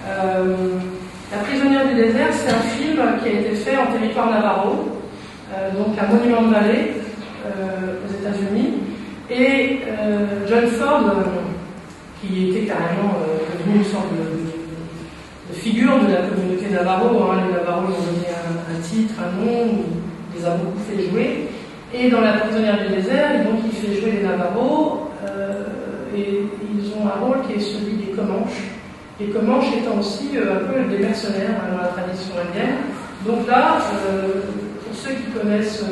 La prisonnière du désert, c'est un film qui a été fait en territoire navarro, donc un monument de vallée aux États-Unis. Et John Ford, qui était carrément devenu une sorte de figure de la communauté navarro, les Navarros ont donné un titre, un nom, les a beaucoup fait jouer. Et dans La prisonnière du désert, donc il fait jouer les Navarros, et ils ont un rôle qui est celui des Comanches. Les Comanches étant aussi un peu des mercenaires dans la tradition indienne. Donc là, pour ceux qui connaissent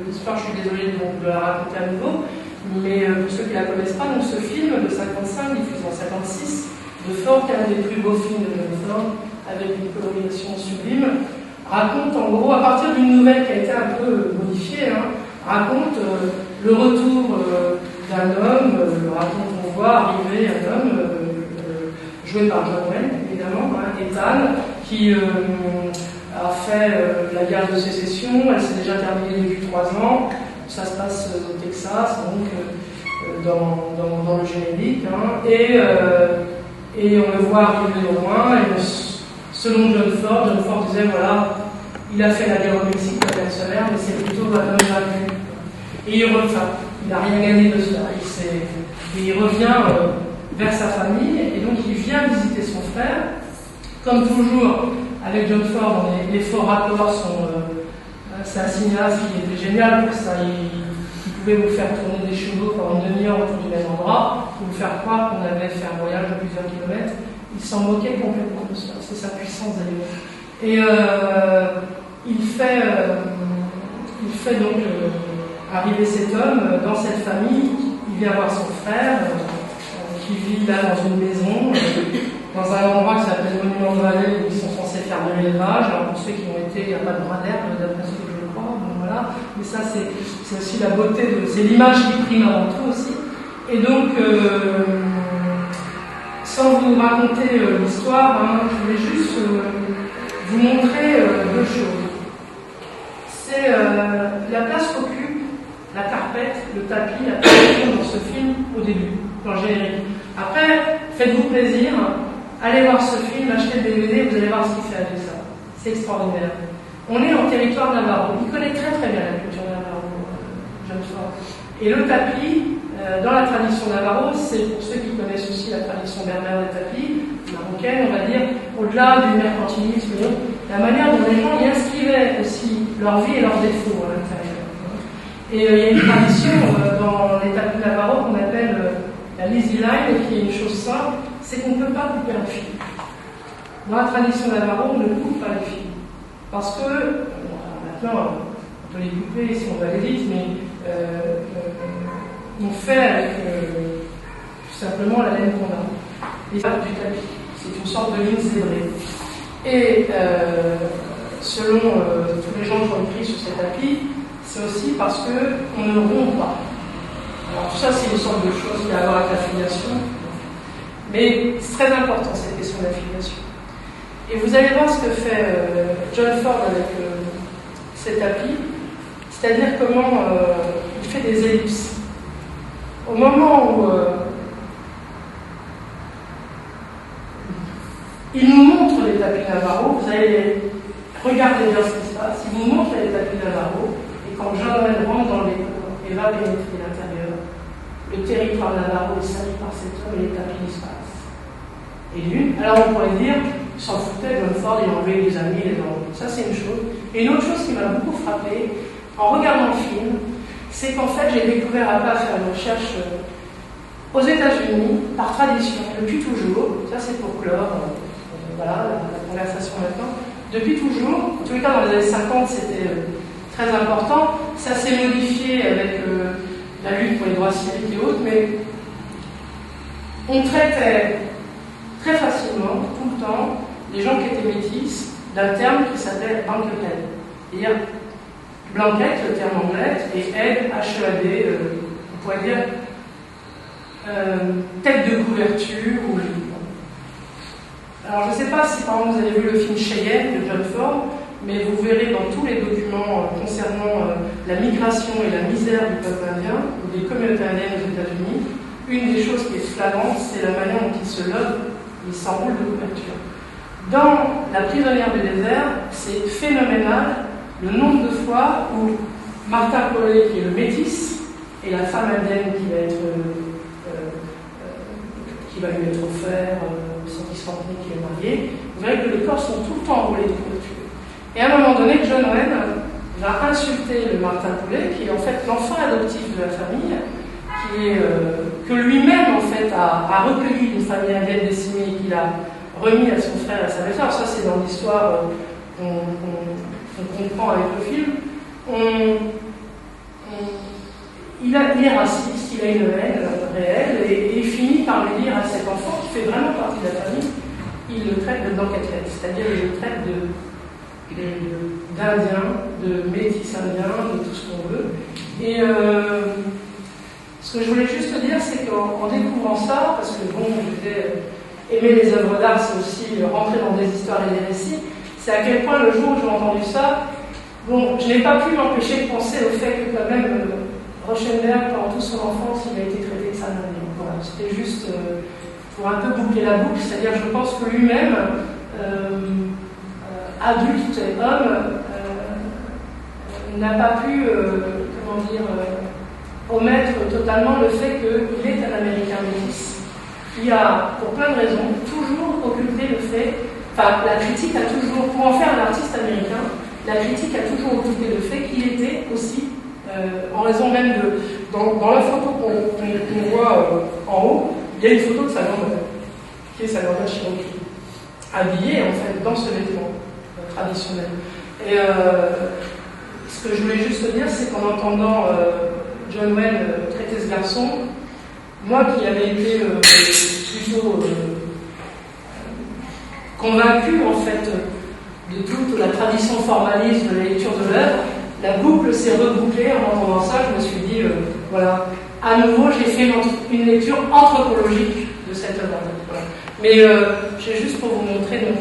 l'histoire, je suis désolée de la raconter à nouveau, mais pour ceux qui ne la connaissent pas, donc ce film de 1955, diffusé en 1956, de Ford, qui est un des plus beaux films de John Ford, avec une colorisation sublime, raconte en gros, à partir d'une nouvelle qui a été un peu modifiée, raconte le retour d'un homme, raconte, on voit arriver un homme, joué par John Wayne, évidemment, Ethan, qui a fait la guerre de sécession, elle s'est déjà terminée depuis 3 ans, ça se passe au Texas, donc dans le générique, et on le voit arriver au loin, et selon John Ford disait, voilà, il a fait la guerre au Mexique, la guerre solaire, mais c'est plutôt un homme vaincu. Et il revient, il n'a rien gagné de cela, et il revient vers sa famille, et donc il vient visiter son frère. Comme toujours, avec John Ford, les faux raccords sont... c'est un cinéaste qui était génial pour ça, il pouvait vous faire tourner des chevaux pendant une demi-heure autour du même endroit, pour vous faire croire qu'on avait fait un voyage de plusieurs kilomètres. Il s'en moquait complètement de ça, c'est sa puissance d'ailleurs. Et il fait donc arriver cet homme dans cette famille. Il vient voir son frère qui vit là dans une maison, dans un endroit qui s'appelle Monument de Vallée, où ils sont censés faire de l'élevage. Alors pour ceux qui ont été, il n'y a pas de bras d'herbe, d'après ce que je crois, donc voilà. Mais ça, c'est aussi la beauté c'est l'image qui prime avant tout aussi. Et donc, sans vous raconter l'histoire, je voulais juste vous montrer 2 choses. C'est la place qu'occupe la carpette, le tapis, la peinture dans ce film au début, dans le générique. Après, faites-vous plaisir, allez voir ce film, achetez le DVD, vous allez voir ce qu'il fait avec ça. C'est extraordinaire. On est en territoire navarro. Il connaît très très bien la culture navarro, John Ford. Et le tapis, dans la tradition navarro, c'est pour ceux qui connaissent aussi la tradition berbère des tapis, marocaine, on va dire, au-delà du mercantilisme, la manière dont les gens y inscrivaient aussi leur vie et leurs défauts à l'intérieur. Et il y a une tradition dans les tapis navarro qu'on appelle la lazy line, qui est une chose simple, c'est qu'on ne peut pas couper un fil. Dans la tradition navarro, on ne coupe pas les fils. Parce que, maintenant, on peut les couper si on va aller vite, mais on fait avec tout simplement la laine qu'on a. Et ça, du tapis. C'est une sorte de ligne zébrée. Et selon tous les gens qui ont écrit sur ces tapis, c'est aussi parce qu'on ne rompt pas. Alors tout ça, c'est une sorte de chose qui a à voir avec l'affiliation. Mais c'est très important, cette question d'affiliation. Et vous allez voir ce que fait John Ford avec ces tapis, c'est-à-dire comment il fait des ellipses. Au moment où il nous montre les tapis navarro, vous allez regarder bien ce qui se passe, il nous montre les tapis navarro, et quand John rentre dans les décors et va pénétrer l'intérieur, le territoire navarro est sali par cet homme et les tapis disparaissent. Et d'une, alors on pourrait dire, il s'en foutait, John Ford, il enlevait les amis, les enlevait. Ça c'est une chose. Et une autre chose qui m'a beaucoup frappée, en regardant le film, c'est qu'en fait j'ai découvert après à faire une recherche aux États-Unis, par tradition, depuis toujours, ça c'est pour clore, voilà, la conversation maintenant, depuis toujours, en tous les cas dans les années 50 c'était très important, ça s'est modifié avec la lutte pour les droits civiques et autres, mais on traitait très facilement, tout le temps, les gens qui étaient métis d'un terme qui s'appelle blanquette. C'est-à-dire, blanquette, le terme anglais, et head, H-E-A-D, on pourrait dire tête de couverture ou. Alors je ne sais pas si par exemple vous avez vu le film Cheyenne de John Ford, mais vous verrez dans tous les documents concernant la migration et la misère du peuple indien ou des communautés indiennes aux États-Unis, une des choses qui est flagrante, c'est la manière dont ils se lobent, ils s'enroulent de couverture. Dans La prisonnière du désert, c'est phénoménal le nombre de fois où Martin Collet, qui est le métis, et la femme indienne qui va lui être offert sans qu'il se rende compte qu'il est marié, vous verrez que les corps sont tout le temps enroulés de couverture. Et à un moment donné, John Wayne va insulter le Martin Collet, qui est en fait l'enfant adoptif de la famille, que lui-même en fait a recueilli d'une famille indienne décimée et qu'il a remis à son frère et à sa belle-sœur. Ça c'est dans l'histoire qu'on comprend avec le film. Il est raciste, il a une haine réelle et il finit par lui dire à cet enfant qui fait vraiment partie de la famille, il le traite de blanquette, c'est-à-dire il le traite d'Indien, de métis indien, de tout ce qu'on veut. Et ce que je voulais juste dire, c'est qu'en découvrant ça, parce que bon, aimer les œuvres d'art, c'est aussi rentrer dans des histoires et des récits, c'est à quel point le jour où j'ai entendu ça, bon, je n'ai pas pu m'empêcher de penser au fait que quand même Rauschenberg, pendant toute son enfance, il a été traité de sanadien. Voilà, c'était juste pour un peu boucler la boucle, c'est-à-dire je pense que lui-même, adulte et homme, n'a pas pu, omettre totalement le fait qu'il est un Américain métis, qui a, pour plein de raisons, toujours occulté le fait, enfin, la critique a toujours, pour en faire un artiste américain, la critique a toujours occulté le fait qu'il était aussi, en raison même de, dans la photo qu'on voit en haut, il y a une photo de sa grand-mère, qui est sa grand-mère Cherokee, habillée en fait dans ce vêtement traditionnel. Et ce que je voulais juste dire, c'est qu'en entendant John Wayne traiter ce garçon, moi qui avais été plutôt convaincu en fait de toute la tradition formaliste de la lecture de l'œuvre, la boucle s'est rebouclée. En entendant ça, je me suis dit, voilà, à nouveau j'ai fait une lecture anthropologique de cette œuvre. Voilà. Mais j'ai juste pour vous montrer donc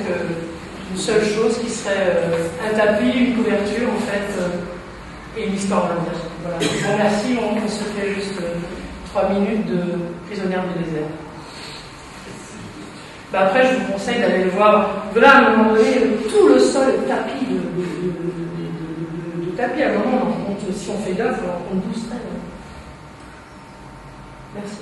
une seule chose qui serait un tapis, une couverture en fait, et une histoire indienne. Voilà. Bon, merci, on se fait juste 3 minutes de prisonnière du désert. Ben après, je vous conseille d'aller le voir. Là, à un moment donné, tout le sol est tapis de tapis. À un moment, on compte, si on fait gaffe, on compte 12 traits. Merci.